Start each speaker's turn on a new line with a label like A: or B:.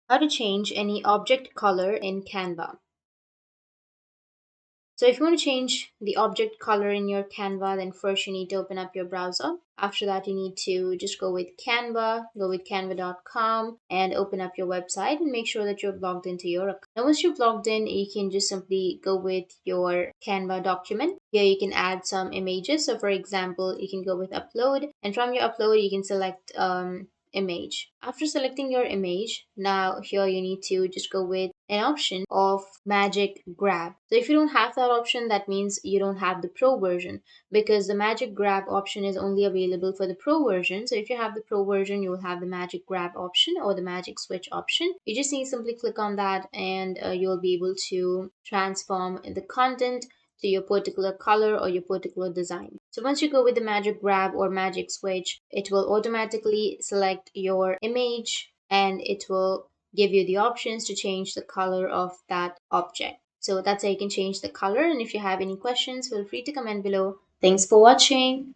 A: How to change any object color in Canva. So if you want to change the object color in your Canva, then first you need to open up your browser. After that, you need to just go with Canva, go with canva.com and open up your website and make sure that you're logged into your account. Now, once you've logged in, you can just simply go with your Canva document. Here you can add some images. So for example, you can go with upload, and from your upload, you can select image. After selecting your image, now here you need to just go with an option of magic grab. So if you don't have that option, that means you don't have the pro version, because the magic grab option is only available for the pro version. So if you have the pro version, you will have the magic grab option or the magic switch option. You just need to simply click on that, and you'll be able to transform the content to your particular color or your particular design. So once you go with the magic grab or magic switch, it will automatically select your image and it will give you the options to change the color of that object. So that's how you can change the color. And if you have any questions, feel free to comment below. Thanks for watching.